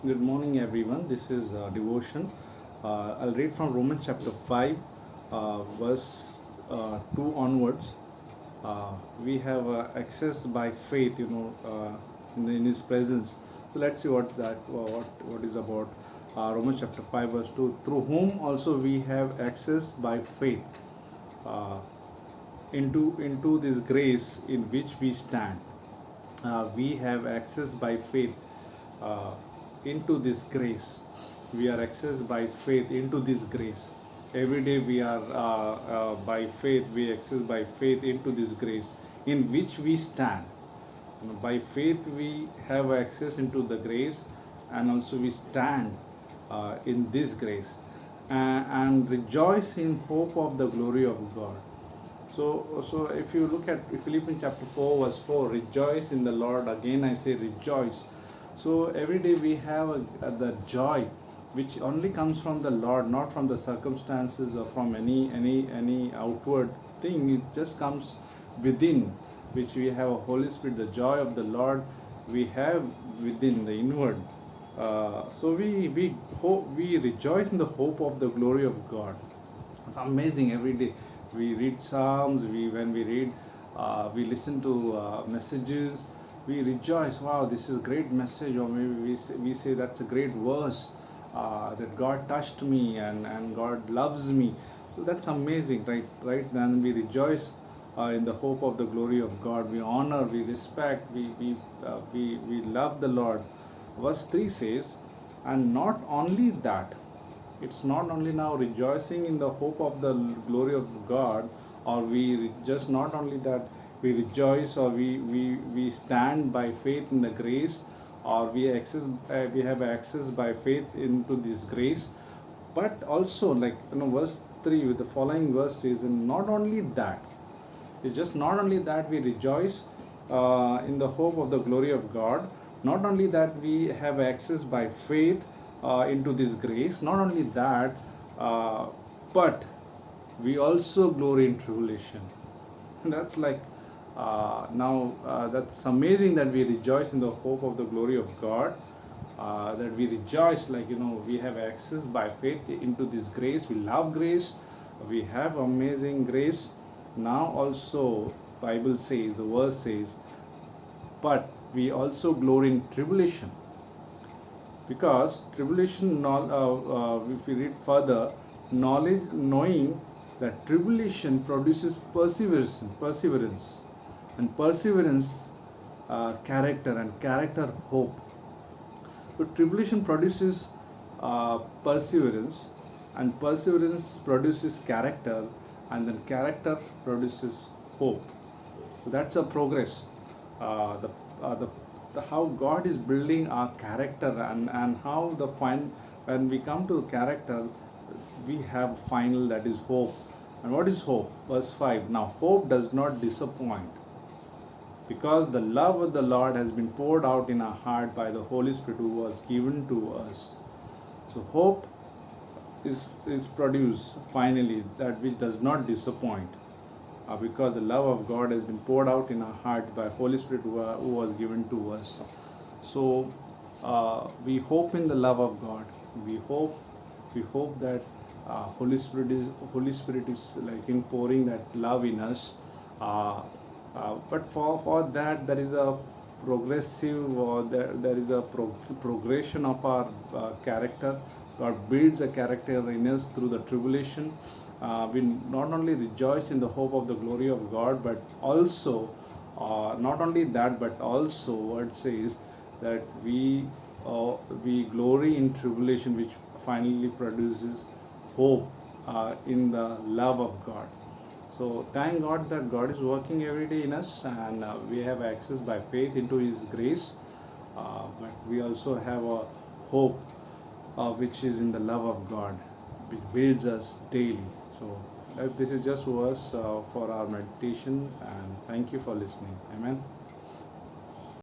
Good morning, everyone. This is devotion. I'll read from Romans chapter 5, verse 2 onwards. We have access by faith, in His presence. So let's see what is about. Romans chapter 5, verse 2. Through whom also we have access by faith uh, into this grace in which we stand. We have access by faith uh, into this grace. We are accessed by faith into this grace. Every day we are by faith, we access by faith into this grace in which we stand. By faith we have access into the grace, and also we stand in this grace, and rejoice in hope of the glory of God. So if you look at Philippians chapter 4 verse 4, rejoice in the Lord. Again I say rejoice. So every day we have the joy which only comes from the Lord, not from the circumstances or from any outward thing. It just comes within, which we have a Holy Spirit, the joy of the Lord we have within the inward. So we rejoice in the hope of the glory of God. It's amazing. Every day we read psalms, when we read, we listen to messages, we rejoice, wow, this is a great message. Or maybe we say that's a great verse, that God touched me, and God loves me. So that's amazing, right? Then we rejoice in the hope of the glory of God. We honor, we respect, we love the Lord. Verse 3 says, and not only that, it's not only now rejoicing in the hope of the glory of God, or just not only that we rejoice, or we stand by faith in the grace, or we have access by faith into this grace, but also, like, verse 3 with the following verse says, and not only that, it's just not only that we rejoice in the hope of the glory of God, not only that we have access by faith into this grace, not only that, uh, but we also glory in tribulation. That's like, that's amazing that we rejoice in the hope of the glory of God. That we rejoice, like, we have access by faith into this grace. We love grace. We have amazing grace. Now also, Bible says, the verse says, but we also glory in tribulation, because tribulation, if we read further, knowing that tribulation produces perseverance, and perseverance character, and character hope. So tribulation produces perseverance, and perseverance produces character, and then character produces hope. So that's a progress. The how God is building our character, and how when we come to character, we have final, that is hope. And what is hope? Verse 5. Now hope does not disappoint, because the love of the Lord has been poured out in our heart by the Holy Spirit who was given to us. So hope is produced finally, that which does not disappoint, because the love of God has been poured out in our heart by Holy Spirit who was given to us. So we hope in the love of God. We hope that Holy Spirit is like in pouring that love in us. But for that, there is a progressive, or there is a progression of our character. God builds a character in us through the tribulation. We not only rejoice in the hope of the glory of God, but also, not only that, but also, what says that we glory in tribulation, which finally produces hope in the love of God. So thank God that God is working every day in us, and we have access by faith into His grace. But we also have a hope which is in the love of God, which builds us daily. So this is just verse for our meditation, and thank you for listening. Amen.